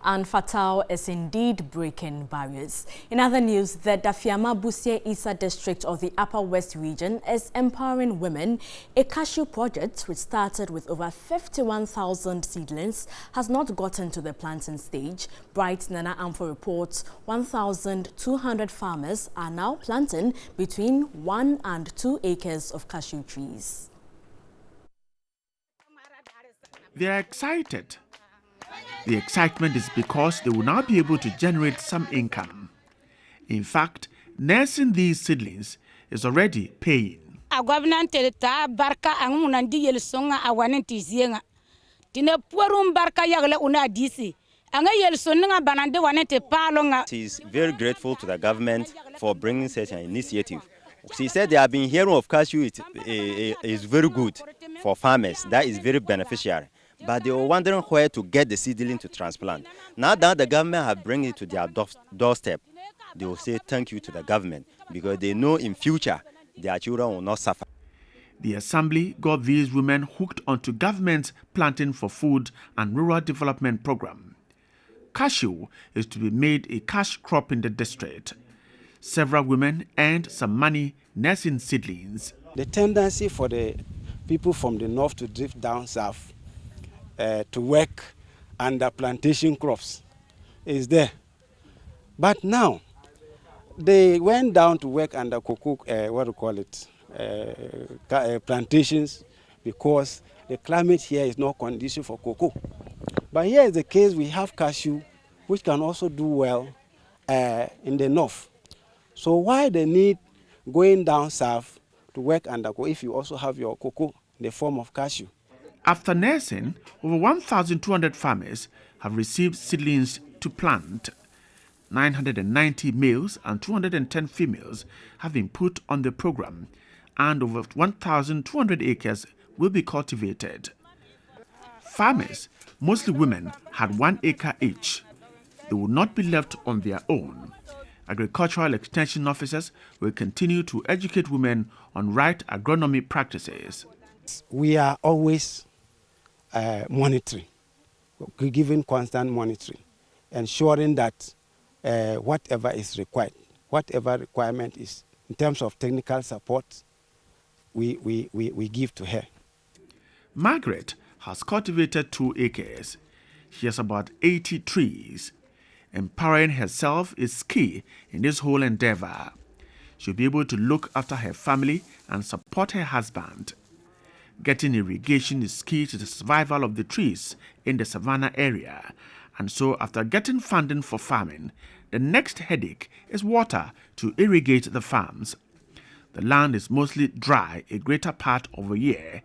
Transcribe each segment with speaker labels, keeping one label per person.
Speaker 1: And Fatal is indeed breaking barriers. In other news, the Dafiama Busie Isa district of the Upper West region is empowering women. A cashew project, which started with over 51,000 seedlings, has not gotten to the planting stage. Bright Nana Amfo reports 1,200 farmers are now planting between 1 and 2 acres of cashew trees.
Speaker 2: They are excited. The excitement is because they will now be able to generate some income. In fact, nursing these seedlings is already paying.
Speaker 3: She's very grateful to the government for bringing such an initiative. She said they have been hearing of cashew is very good for farmers. That is very beneficial. But they were wondering where to get the seedling to transplant. Now that the government have bring it to their doorstep, they will say thank you to the government because they know in future their children will not suffer.
Speaker 2: The assembly got these women hooked onto government's Planting for Food and Rural Development program. Cashew is to be made a cash crop in the district. Several women earned some money nursing seedlings.
Speaker 4: The tendency for the people from the north to drift down south to work under plantation crops is there. But now, they went down to work under cocoa, plantations, because the climate here is not conducive for cocoa. But here is the case, we have cashew, which can also do well in the north. So why the need going down south to work under cocoa if you also have your cocoa in the form of cashew?
Speaker 2: After nursing, over 1,200 farmers have received seedlings to plant. 990 males and 210 females have been put on the program, and over 1,200 acres will be cultivated. Farmers, mostly women, had 1 acre each. They will not be left on their own. Agricultural extension officers will continue to educate women on right agronomy practices.
Speaker 4: We are always monitoring, giving constant monitoring, ensuring that whatever is required, whatever requirement is in terms of technical support, we give to her.
Speaker 2: Margaret has cultivated 2 acres. She has about 80 trees. Empowering herself is key in this whole endeavor. She'll be able to look after her family and support her husband. Getting irrigation is key to the survival of the trees in the savannah area. And so after getting funding for farming, the next headache is water to irrigate the farms. The land is mostly dry a greater part of the year,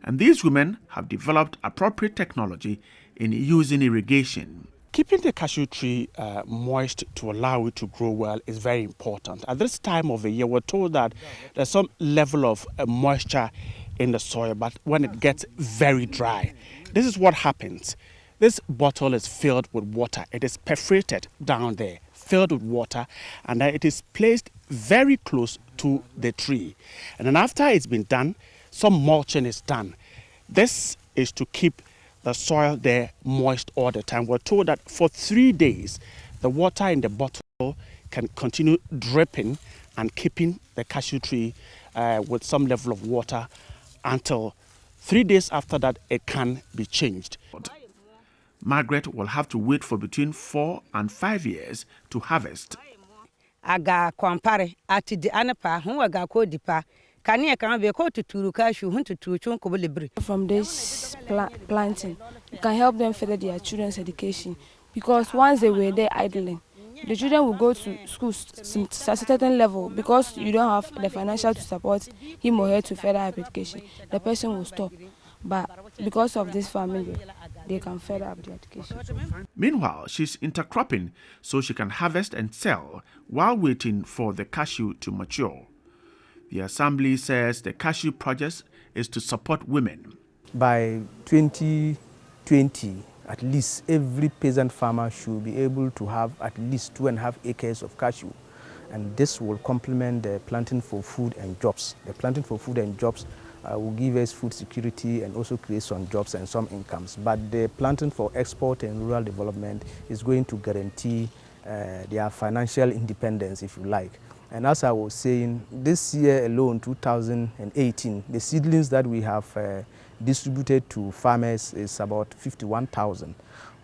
Speaker 2: and these women have developed appropriate technology in using irrigation.
Speaker 5: Keeping the cashew tree moist to allow it to grow well is very important. At this time of the year, we're told that there's some level of moisture in the soil, but when it gets very dry, this is what happens. This bottle is filled with water. It is perforated down there, filled with water, and then it is placed very close to the tree. And then after it's been done, some mulching is done. This is to keep the soil there moist all the time. We're told that for 3 days, the water in the bottle can continue dripping and keeping the cashew tree with some level of water until 3 days after that it can be changed.
Speaker 2: Margaret will have to wait for between 4 and 5 years to harvest.
Speaker 6: From this planting, it can help them further their children's education, because once they were there idling, the children will go to school to a certain level, because you don't have the financial to support him or her to further education. The person will stop. But because of this family, they can further up their education.
Speaker 2: Meanwhile, she's intercropping so she can harvest and sell while waiting for the cashew to mature. The assembly says the cashew project is to support women.
Speaker 7: By 2020, at least every peasant farmer should be able to have at least 2.5 acres of cashew. And this will complement the planting for food and jobs. The planting for food and jobs will give us food security and also create some jobs and some incomes. But the planting for export and rural development is going to guarantee their financial independence, if you like. And as I was saying, this year alone, 2018, the seedlings that we have distributed to farmers is about 51,000,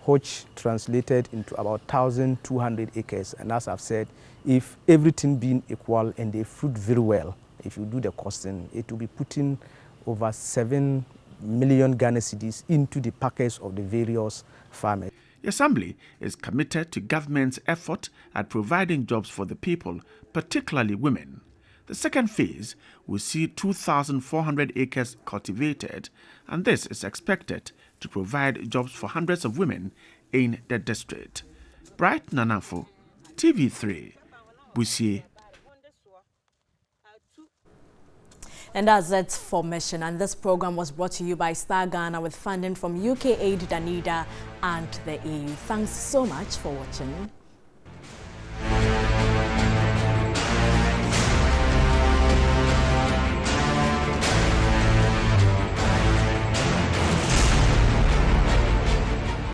Speaker 7: which translated into about 1,200 acres. And as I've said, if everything being equal and they fruit very well, if you do the costing, it will be putting over 7 million Ghana cedis into the pockets of the various farmers.
Speaker 2: The Assembly is committed to government's effort at providing jobs for the people, particularly women. The second phase will see 2,400 acres cultivated, and this is expected to provide jobs for hundreds of women in the district. Bright Nanafo, TV3, Busie.
Speaker 1: And that's it for Mission. And this program was brought to you by Star Ghana with funding from UK Aid, Danida, and the EU. Thanks so much for watching.